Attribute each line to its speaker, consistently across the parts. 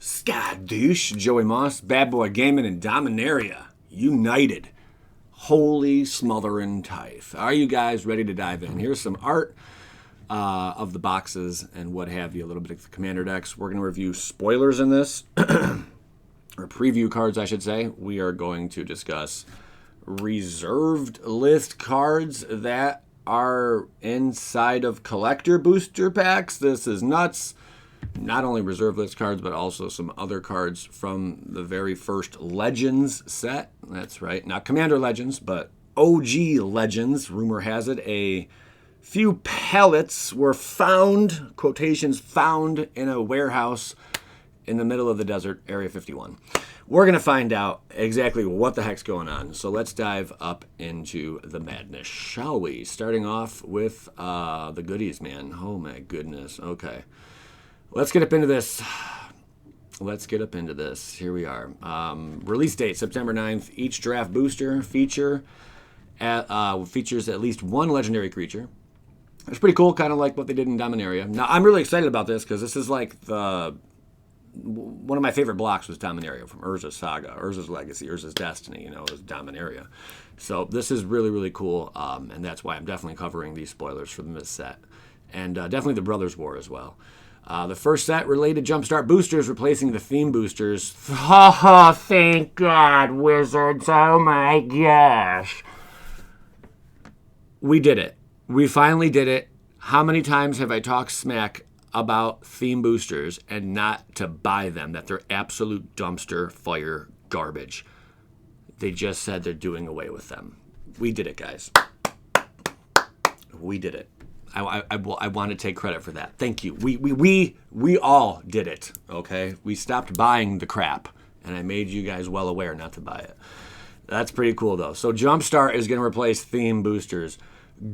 Speaker 1: Skadoosh, Joey Moss, Bad Boy Gaming, and Dominaria United. Holy smothering tithe. Are you guys ready to dive in? Here's some art of the boxes and what have you, a little bit of the commander decks. We're going to review spoilers in this, or preview cards, I should say. We are going to discuss reserved list cards that are inside of collector booster packs. This is nuts. Not only reserve list cards, but also some other cards from the very first Legends set. That's right, not Commander Legends, but OG Legends. Rumor has it a few pellets were found, quotations found, in a warehouse in the middle of the desert, Area 51. We're going to find out exactly what the heck's going on. So let's dive up into the madness, shall we? Starting off with the goodies, man. Oh my goodness. Okay. Let's get up into this. Here we are. Release date, September 9th. Each draft booster features at least one legendary creature. It's pretty cool, kind of like what they did in Dominaria. Now, I'm really excited about this because this is like one of my favorite blocks was Dominaria, from Urza's Saga, Urza's Legacy, Urza's Destiny, it was Dominaria. So this is really, really cool, and that's why I'm definitely covering these spoilers for this set. And definitely the Brothers War as well. The first set related Jumpstart boosters, replacing the theme boosters. Oh, thank God, Wizards. Oh my gosh. We did it. We finally did it. How many times have I talked smack about theme boosters and not to buy them, that they're absolute dumpster fire garbage? They just said they're doing away with them. We did it, guys. We did it. I want to take credit for that. Thank you. We all did it, okay? We stopped buying the crap, and I made you guys well aware not to buy it. That's pretty cool, though. So Jumpstart is going to replace theme boosters.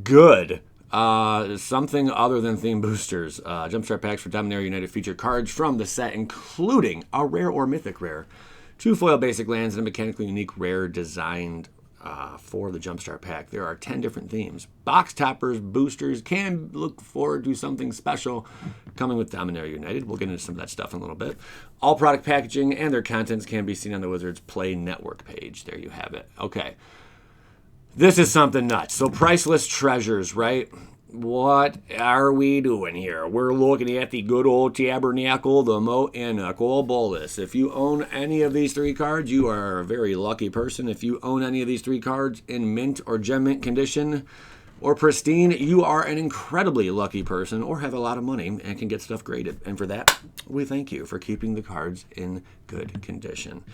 Speaker 1: Good. Something other than theme boosters. Jumpstart packs for Dominaria United feature cards from the set, including a rare or mythic rare, 2 foil basic lands, and a mechanically unique rare designed for the Jumpstart pack. There are 10 different themes. Box toppers, boosters can look forward to something special coming with Dominaria United. We'll get into some of that stuff in a little bit. All product packaging and their contents can be seen on the Wizards Play Network page. There you have it. Okay. This is something nuts. So priceless treasures, right? What are we doing here? We're looking at the good old Tabernacle, the Moat, and Bolus. If you own any of these 3 cards, you are a very lucky person. If you own any of these 3 cards in mint or gem mint condition or pristine, you are an incredibly lucky person or have a lot of money and can get stuff graded. And for that, we thank you for keeping the cards in good condition.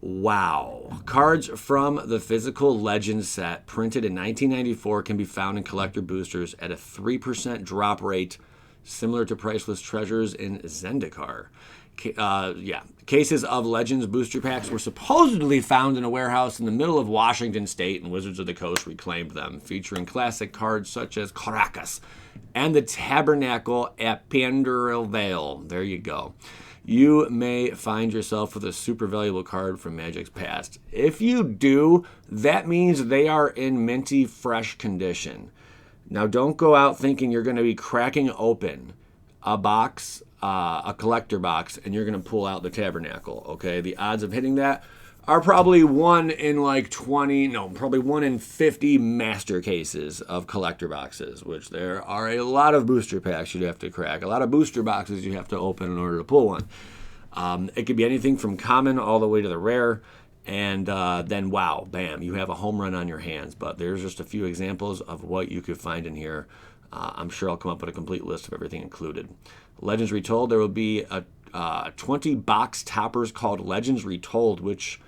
Speaker 1: Wow. Cards from the physical Legends set printed in 1994 can be found in collector boosters at a 3% drop rate, similar to priceless treasures in Zendikar. Cases of Legends booster packs were supposedly found in a warehouse in the middle of Washington State, and Wizards of the Coast reclaimed them, featuring classic cards such as Caracas and the Tabernacle at Panduril Vale. There you go. You may find yourself with a super valuable card from Magic's past. If you do, that means they are in minty fresh condition. Now, don't go out thinking you're going to be cracking open a box, a collector box, and you're going to pull out the Tabernacle, okay? The odds of hitting that are probably 1 in like 20, no, probably 1 in 50 master cases of collector boxes, which there are a lot of booster packs you'd have to crack, a lot of booster boxes you have to open in order to pull one. It could be anything from common all the way to the rare, and then wow, bam, you have a home run on your hands. But there's just a few examples of what you could find in here. I'm sure I'll come up with a complete list of everything included. Legends Retold, there will be 20 box toppers called Legends Retold, which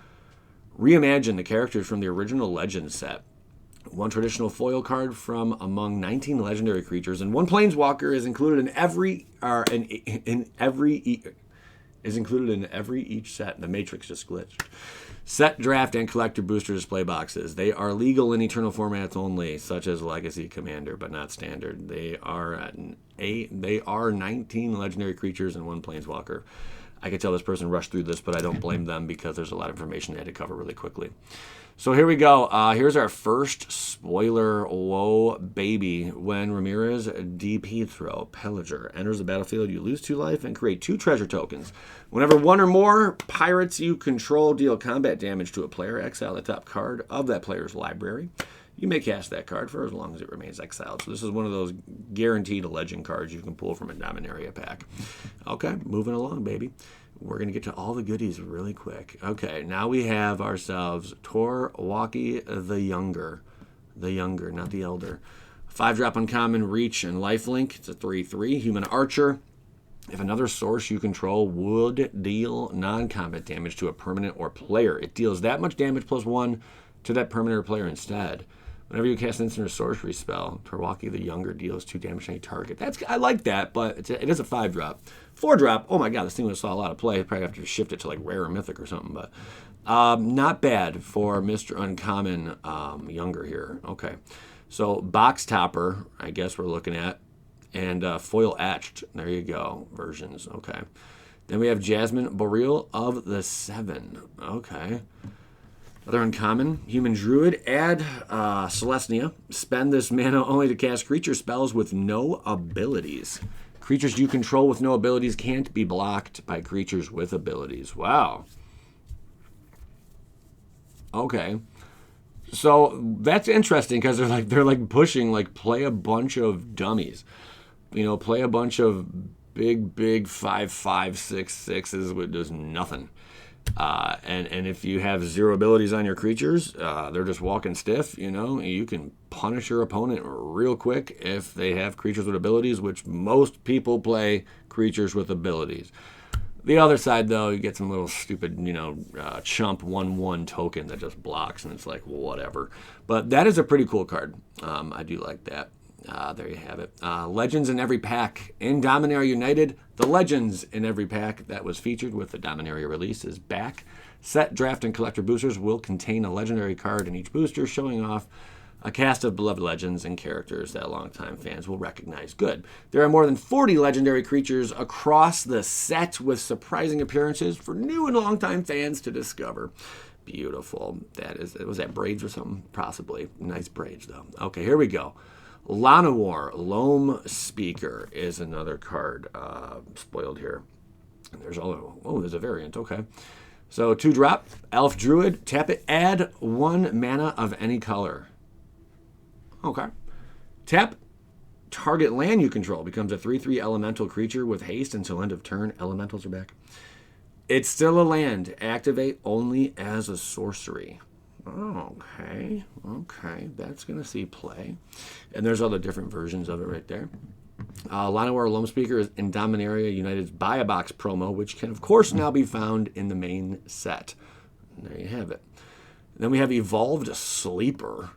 Speaker 1: reimagine the characters from the original Legends set. 1 traditional foil card from among 19 legendary creatures, and 1 planeswalker is included in every each set. The matrix just glitched. Set, draft, and collector booster display boxes. They are legal in eternal formats only, such as Legacy, Commander, but not Standard. They are 19 legendary creatures and 1 planeswalker. I could tell this person rushed through this, but I don't blame them because there's a lot of information they had to cover really quickly. So here we go. Here's our first spoiler. Whoa, baby. When Ramirez DiPietro Pelliger enters the battlefield, you lose 2 life and create 2 treasure tokens. Whenever 1 or more pirates you control deal combat damage to a player, exile the top card of that player's library. You may cast that card for as long as it remains exiled. So this is one of those guaranteed legend cards you can pull from a Dominaria pack. Okay, moving along, baby. We're going to get to all the goodies really quick. Okay, now we have ourselves WotC the Younger. The Younger, not the Elder. 5-drop uncommon, reach, and lifelink. It's a 3/3. Human Archer. If another source you control would deal non-combat damage to a permanent or player, it deals that much damage plus 1 to that permanent or player instead. Whenever you cast an instant or sorcery spell, WotC the Younger deals 2 damage to any target. I like that, but it is a 5-drop. 4-drop, oh my god, this thing would have saw a lot of play. Probably have to shift it to like rare or mythic or something, but not bad for Mr. Uncommon Younger here. Okay, so Box Topper, I guess we're looking at, and Foil Etched. There you go, versions. Okay, then we have Jasmine Boreal of the 7. Okay. Other uncommon, Human Druid, add Celestia. Spend this mana only to cast creature spells with no abilities. Creatures you control with no abilities can't be blocked by creatures with abilities. Wow. Okay. So that's interesting because they're like pushing, like, play a bunch of dummies. You know, play a bunch of big 5/5 6/6s with just nothing. And if you have 0 abilities on your creatures, they're just walking stiff, you know. You can punish your opponent real quick if they have creatures with abilities, which most people play creatures with abilities. The other side, though, you get some little stupid, you know, chump 1/1 token that just blocks, and it's like, well, whatever. But that is a pretty cool card. I do like that. There you have it. Legends in every pack. In Dominaria United, the Legends in every pack that was featured with the Dominaria release is back. Set, draft, and collector boosters will contain a legendary card in each booster, showing off a cast of beloved legends and characters that longtime fans will recognize. Good. There are more than 40 legendary creatures across the set with surprising appearances for new and longtime fans to discover. Beautiful. Was that braids or something? Possibly. Nice braids, though. Okay, here we go. Llanowar, Loam Speaker is another card spoiled here. And there's there's a variant. Okay. So 2-drop, Elf Druid, tap it, add 1 mana of any color. Okay. Tap, target land you control becomes a 3/3 elemental creature with haste until end of turn. Elementals are back. It's still a land. Activate only as a sorcery. Okay, that's going to see play. And there's all the different versions of it right there. Llanowar Loam Speaker is in Dominaria United's Buy a Box promo, which can, of course, now be found in the main set. And there you have it. Then we have Evolved Sleeper.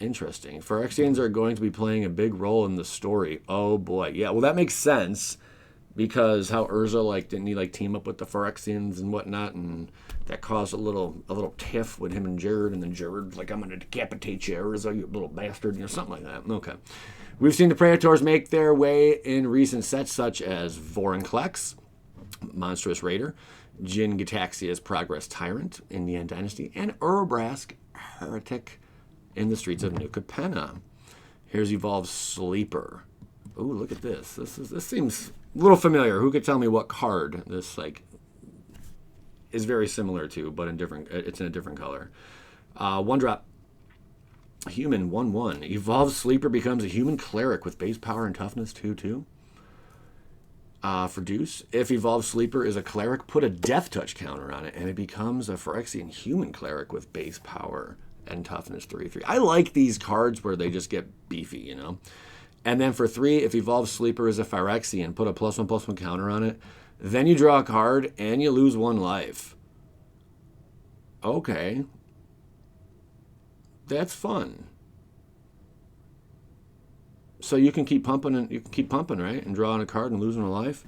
Speaker 1: Interesting. Phyrexians are going to be playing a big role in the story. Oh, boy. Yeah, well, that makes sense. Because how Urza, didn't he, team up with the Phyrexians and whatnot, and that caused a little tiff with him and Jared, and then Jared's like, I'm going to decapitate you, Urza, you little bastard, something like that. Okay. We've seen the Praetors make their way in recent sets, such as Vorinclex, Monstrous Raider, Jin Gitaxia's Progress Tyrant, Indian Dynasty, and Urabrask Heretic in the streets of New Capenna. Here's Evolved Sleeper. Ooh, look at this. This seems a little familiar. Who could tell me what card this is very similar to, but it's in a different color. 1-drop. Human 1/1. Evolved Sleeper becomes a human cleric with base power and toughness 2/2. For Deuce, if Evolved Sleeper is a cleric, put a Death Touch counter on it, and it becomes a Phyrexian human cleric with base power and toughness 3/3. I like these cards where they just get beefy, you know. And then for 3, if Evolved Sleeper is a Phyrexian, put a +1/+1 counter on it. Then you draw a card, and you lose 1 life. Okay. That's fun. So you can keep pumping, right? And drawing a card and losing a life.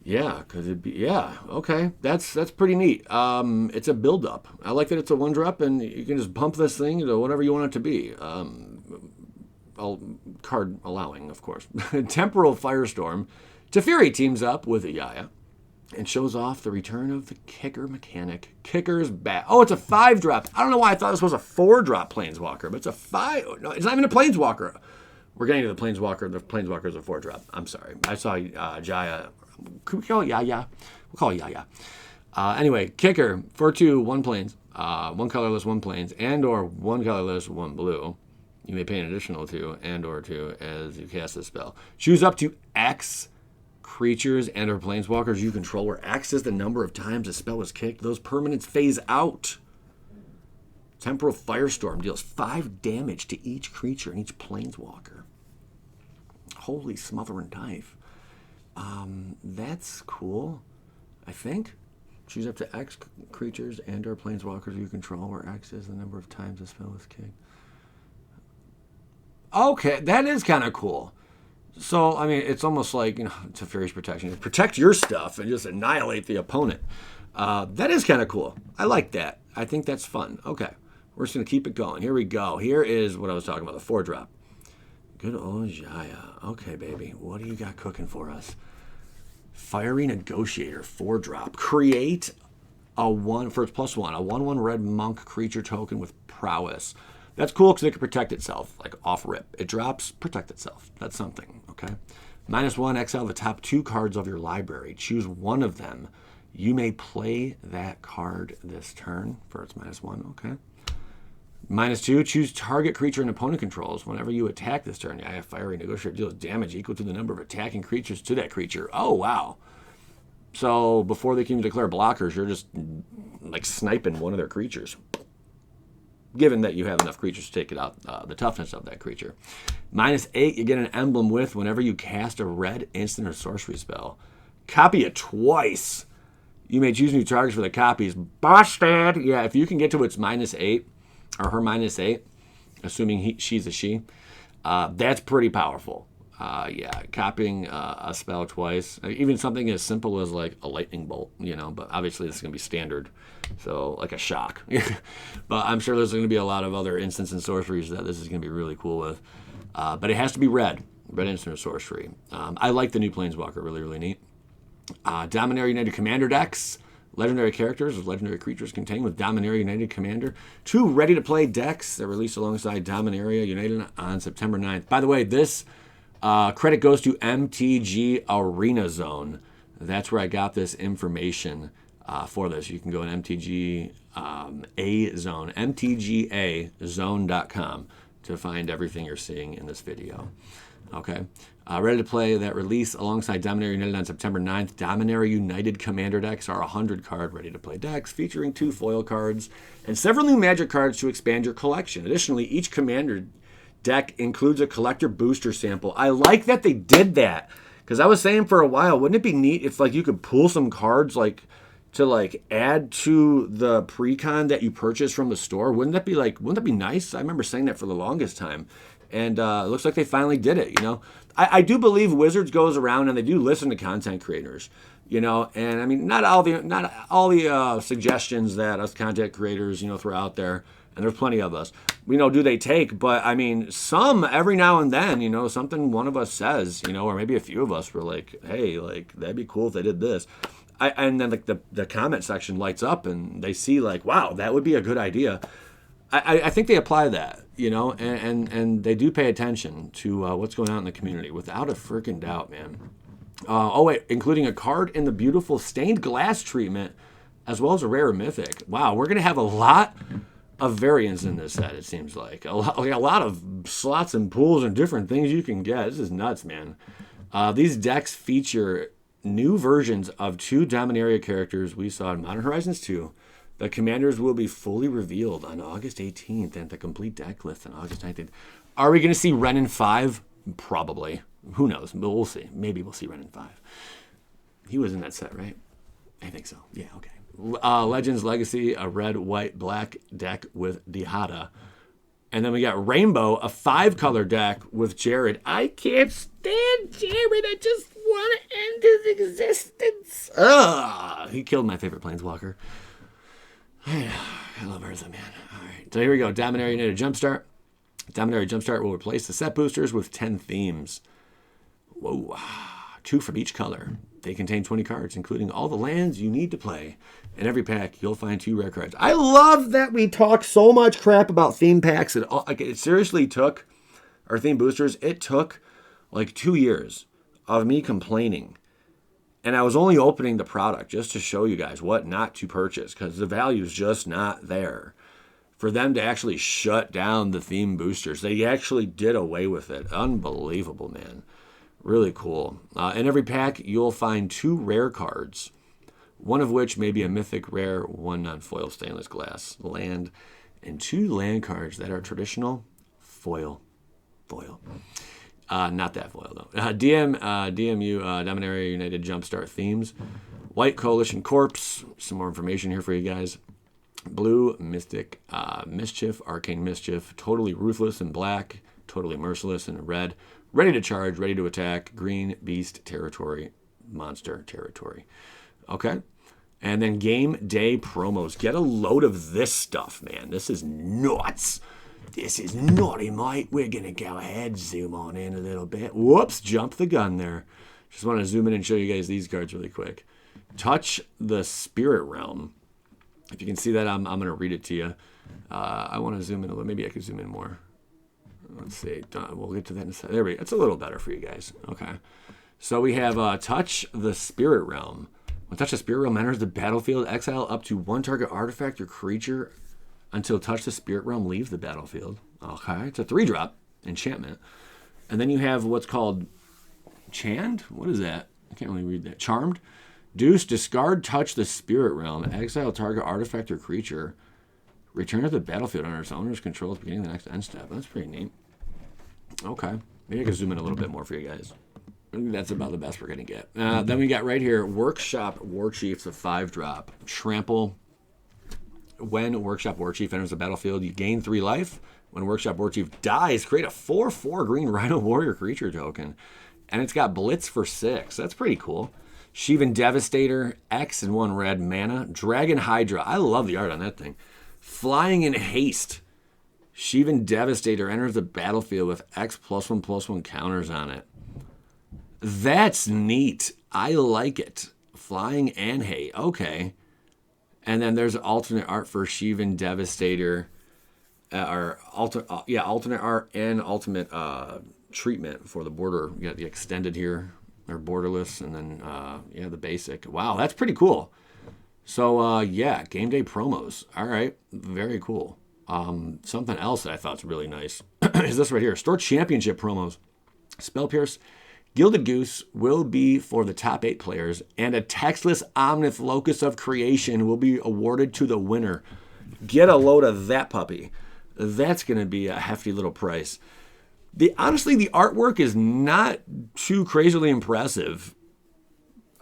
Speaker 1: Yeah, because okay. That's pretty neat. It's a build-up. I like that it's a 1-drop, and you can just bump this thing to whatever you want it to be. Card allowing, of course. Temporal Firestorm. Teferi teams up with Ayaya. and shows off the return of the kicker mechanic. Kicker's back. Oh, it's a 5-drop. I don't know why I thought this was a 4-drop Planeswalker, but it's a 5. No, it's not even a Planeswalker. We're getting to the Planeswalker. The Planeswalker is a 4-drop. I'm sorry. I saw Jaya. Could we call it Yaya? We'll call it Yaya. Anyway, kicker, 4/2, 1 planes, 1 colorless, 1 planes, and or 1 colorless, 1 blue. You may pay an additional 2 and or 2 as you cast this spell. Choose up to X creatures and or planeswalkers you control, where X is the number of times a spell is kicked. Those permanents phase out. Temporal Firestorm deals 5 damage to each creature and each planeswalker. Holy smothering knife. That's cool, I think. Choose up to X creatures and or planeswalkers you control, where X is the number of times a spell is kicked. Okay, that is kind of cool. So, I mean, it's almost like, it's a Furious Protection. You protect your stuff and just annihilate the opponent. That is kind of cool. I like that. I think that's fun. Okay, we're just going to keep it going. Here we go. Here is what I was talking about, the 4-drop. Good old Jaya. Okay, baby. What do you got cooking for us? Fiery Negotiator, 4-drop. Create a 1, for its +1, a 1/1 red monk creature token with prowess. That's cool because it can protect itself, like off rip. It drops, protect itself. That's something, okay? -1, exile the top 2 cards of your library. Choose one of them. You may play that card this turn for its -1, okay? -2, choose target creature and opponent controls. Whenever you attack this turn, I have Fiery Negotiator deals damage equal to the number of attacking creatures to that creature. Oh, wow. So before they can even declare blockers, you're just like sniping one of their creatures, given that you have enough creatures to take it out, the toughness of that creature. -8, you get an emblem with whenever you cast a red instant or sorcery spell. Copy it twice. You may choose new targets for the copies. Busted! Yeah, if you can get to its -8, or her -8, assuming she's a she, that's pretty powerful. Yeah, copying a spell twice, even something as simple as like a lightning bolt, but obviously this is going to be standard, so like a shock. But I'm sure there's going to be a lot of other instants and sorceries that this is going to be really cool with. But it has to be red instant or sorcery. I like the new Planeswalker, really, really neat. Dominaria United Commander decks. Legendary characters with legendary creatures contained with Dominaria United Commander. 2 ready-to-play decks that released alongside Dominaria United on September 9th. By the way, this credit goes to MTG Arena Zone. That's where I got this information for this. You can go to MTG A Zone, mtgazone.com to find everything you're seeing in this video. Okay. Ready to play that release alongside Dominaria United on September 9th. Dominaria United Commander decks are 100-card ready-to-play decks featuring 2 foil cards and several new Magic cards to expand your collection. Additionally, each Commander deck includes a collector booster sample. I like that they did that, because I was saying for a while, wouldn't it be neat if like you could pull some cards like to add to the pre-con that you purchased from the store? Wouldn't that be nice? I remember saying that for the longest time. And it looks like they finally did it, I do believe Wizards goes around and they do listen to content creators, and I mean, not all the suggestions that us content creators, throw out there, and there's plenty of us, do they take, but I mean, some every now and then, something one of us says, or maybe a few of us were like, hey, that'd be cool if they did this. And then the comment section lights up and they see wow, that would be a good idea. I think they apply that, and they do pay attention to what's going on in the community, without a freaking doubt, man. Including a card in the beautiful stained glass treatment, as well as a rare mythic. Wow, we're going to have a lot of variants in this set, it seems like. A lot of slots and pools and different things you can get. This is nuts, man. These decks feature new versions of 2 Dominaria characters we saw in Modern Horizons 2. The commanders will be fully revealed on August 18th, and the complete deck list on August 19th. Are we going to see Ren in 5? Probably. Who knows? But we'll see. Maybe we'll see Ren in 5. He was in that set, right? I think so. Yeah, okay. Legends Legacy, a red, white, black deck with Dihada. And then we got Rainbow, a 5-color deck with Jared. I can't stand Jared. I just want to end his existence. He killed my favorite Planeswalker. I love Urza, man. All right, so here we go. Dominaria United Jumpstart. Dominaria Jumpstart will replace the set boosters with 10 themes. Whoa. 2 from each color. They contain 20 cards, including all the lands you need to play. In every pack, you'll find 2 rare cards. I love that we talk so much crap about theme packs. It seriously took, our theme boosters, it took like 2 years of me complaining. And I was only opening the product just to show you guys what not to purchase because the value is just not there. For them to actually shut down the theme boosters, they actually did away with it. Unbelievable, man. Really cool. In every pack, you'll find 2 rare cards, one of which may be a mythic rare, 1 non-foil stainless glass land, and 2 land cards that are traditional foil. Not that foil, though. DMU, Dominaria United Jumpstart themes. White Coalition Corpse. Some more information here for you guys. Blue, Mystic Mischief, Arcane Mischief. Totally Ruthless in black. Totally Merciless in red. Ready to charge, ready to attack. Green, Beast Territory, Monster Territory. Okay. And then game day promos. Get a load of this stuff, man. This is nuts. This is naughty, mate. We're going to go ahead, zoom on in a little bit. Whoops, jump the gun there. Just want to zoom in and show you guys these cards really quick. Touch the Spirit Realm. If you can see that, I'm going to read it to you. I want to zoom in a little. Maybe I could zoom in more. Let's see. We'll get to that in a second. There we go. It's a little better for you guys. Okay. So we have Touch the Spirit Realm. When Touch the Spirit Realm enters the battlefield, exile up to 1 target artifact or creature until Touch the Spirit Realm leaves the battlefield. Okay, it's a 3-drop enchantment. And then you have what's called Chand? What is that? I can't really read that. Charmed. Deuce, discard Touch the Spirit Realm. Exile target artifact or creature. Return to the battlefield under its owner's control at the beginning of the next end step. That's pretty neat. Okay. Maybe I can zoom in a little bit more for you guys. I think that's about the best we're going to get. Then we got right here, Workshop Warchief's a 5-drop. Trample. When Workshop Warchief enters the battlefield, you gain 3 life. When Workshop Warchief dies, create a 4/4 green Rhino Warrior creature token. And it's got Blitz for 6. That's pretty cool. Sheevan Devastator, X and 1 red mana. Dragon Hydra. I love the art on that thing. Flying in Haste. Sheevan Devastator enters the battlefield with X +1/+1 counters on it. That's neat. I like it. Flying and hay. Okay. And then there's alternate art for Sheevan Devastator. Alternate art and ultimate treatment for the border. You got the extended here, or borderless, and then, the basic. Wow, that's pretty cool. So, game day promos. All right, very cool. Something else that I thought was really nice is this right here. Store Championship promos. Spell Pierce. Gilded Goose will be for the top 8 players, and a textless Omnith Locus of Creation will be awarded to the winner. Get a load of that puppy. That's going to be a hefty little price. Honestly, the artwork is not too crazily impressive.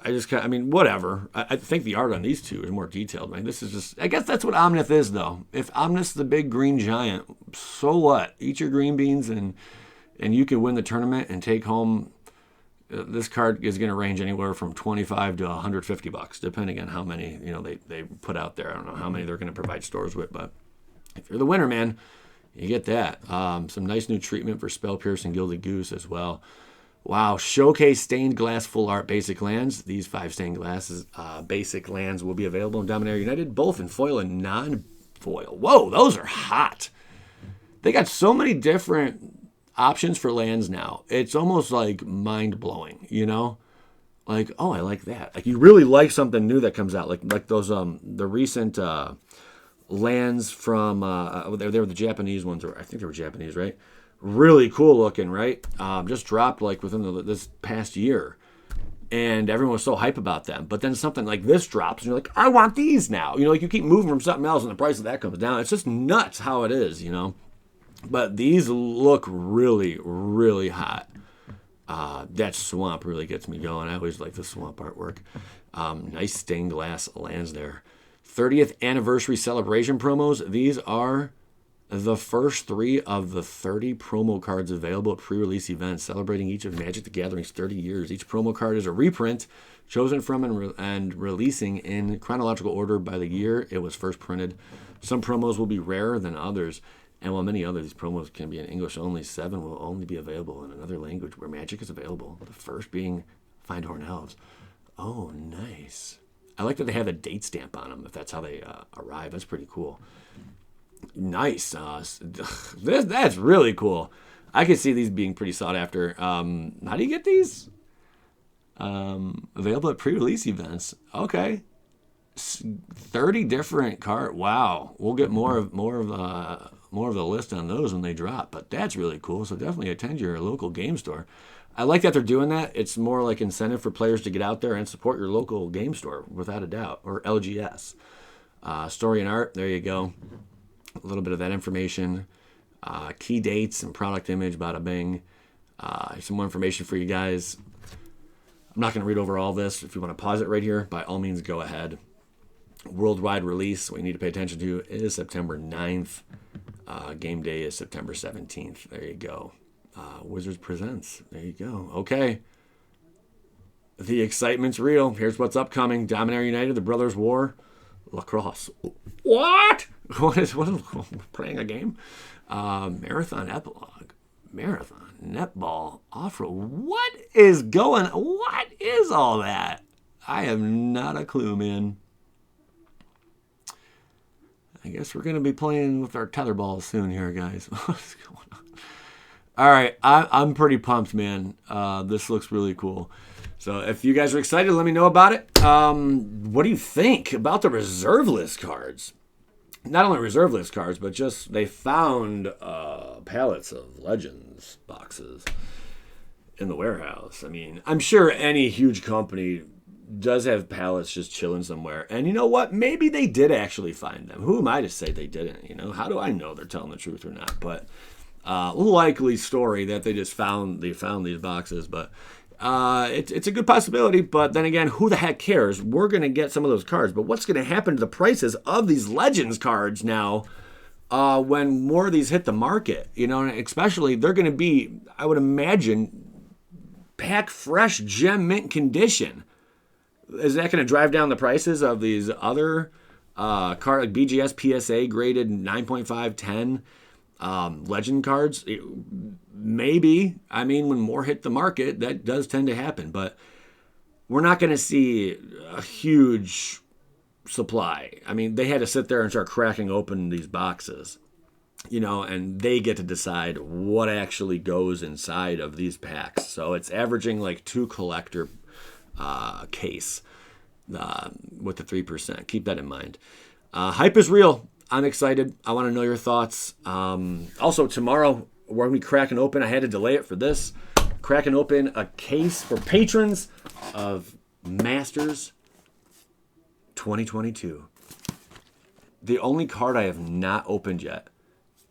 Speaker 1: Whatever. I think the art on these two is more detailed. Man, this is just, I guess that's what Omnith is, though. If Omnith's the big green giant, so what? Eat your green beans, and you can win the tournament and take home. This card is going to range anywhere from $25 to $150, depending on how many they put out there. I don't know how many they're going to provide stores with, but if you're the winner, man, you get that. Some nice new treatment for Spell Pierce and Gilded Goose as well. Wow, Showcase Stained Glass Full Art Basic Lands. These 5 stained glasses basic lands will be available in Dominaria United, both in foil and non-foil. Whoa, those are hot. They got so many different options for lands now. It's almost like mind-blowing, Like, oh, I like that. Like, you really like something new that comes out. Like those, the recent lands from, they were the Japanese ones, or I think they were Japanese, right? Really cool looking, right? Just dropped like within this past year. And everyone was so hype about them. But then something like this drops, and you're like, I want these now. You keep moving from something else, and the price of that comes down. It's just nuts how it is, But these look really, really hot. That swamp really gets me going. I always like the swamp artwork. Nice stained glass lands there. 30th anniversary celebration promos. These are the first 3 of the 30 promo cards available at pre-release events celebrating each of Magic the Gathering's 30 years. Each promo card is a reprint chosen from and releasing in chronological order by the year it was first printed. Some promos will be rarer than others. And while many others, these promos can be in English only, 7 will only be available in another language where Magic is available. The first being Findhorn Elves. Oh, nice. I like that they have a date stamp on them, if that's how they arrive. That's pretty cool. Nice. That's really cool. I can see these being pretty sought after. How do you get these? Available at pre-release events. Okay. 30 different card. Wow. We'll get more of the list on those when they drop. But that's really cool. So definitely attend your local game store. I like that they're doing that. It's more like incentive for players to get out there and support your local game store, without a doubt, or LGS. Story and art. There you go. A little bit of that information. Key dates and product image. Bada bing. Some more information for you guys. I'm not going to read over all this. If you want to pause it right here, by all means, go ahead. Worldwide release, what you need to pay attention to is September 9th. Game day is September 17th. There you go. Wizards Presents. There you go. Okay. The excitement's real. Here's what's upcoming. Dominaria United, the Brothers War, Lacrosse. What? What is playing a game? Marathon Epilogue. Marathon Netball Off-Road. What is all that? I have not a clue, man. I guess we're going to be playing with our tetherballs soon here, guys. What's going on? All right, I'm pretty pumped, man. This looks really cool. So if you guys are excited, let me know about it. What do you think about the reserve list cards? Not only reserve list cards, but just they found pallets of Legends boxes in the warehouse. I mean, I'm sure any huge company does have pallets just chilling somewhere. And you know what? Maybe they did actually find them. Who am I to say they didn't? You know, how do I know they're telling the truth or not? But likely story that they found these boxes. But it's a good possibility. But then again, who the heck cares? We're going to get some of those cards. But what's going to happen to the prices of these Legends cards now when more of these hit the market? You know, and especially they're going to be, I would imagine, pack fresh gem mint condition. Is that going to drive down the prices of these other card like BGS PSA graded 9.5, 10 Legend cards? Maybe. I mean, when more hit the market, that does tend to happen. But we're not going to see a huge supply. I mean, they had to sit there and start cracking open these boxes, you know, and they get to decide what actually goes inside of these packs. So it's averaging like 2 collector case with the 3%. Keep that in mind. Hype is real. I'm excited. I want to know your thoughts. Also, tomorrow we're going to be cracking open. I had to delay it for this. Cracking open a case for patrons of Masters 2022. The only card I have not opened yet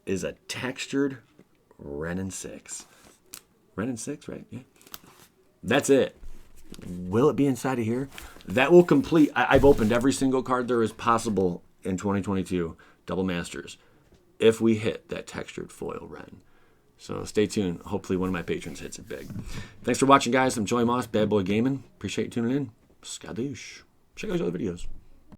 Speaker 1: is a textured Renin 6. Renin 6, right? Yeah. That's it. Will it be inside of here? That will complete. I've opened every single card there is possible in 2022 Double Masters if we hit that textured foil Ren. So stay tuned. Hopefully one of my patrons hits it big. Thanks for watching, guys. I'm Joey Moss, Bad Boy Gaming. Appreciate you tuning in. Skadoosh. Check out those other videos.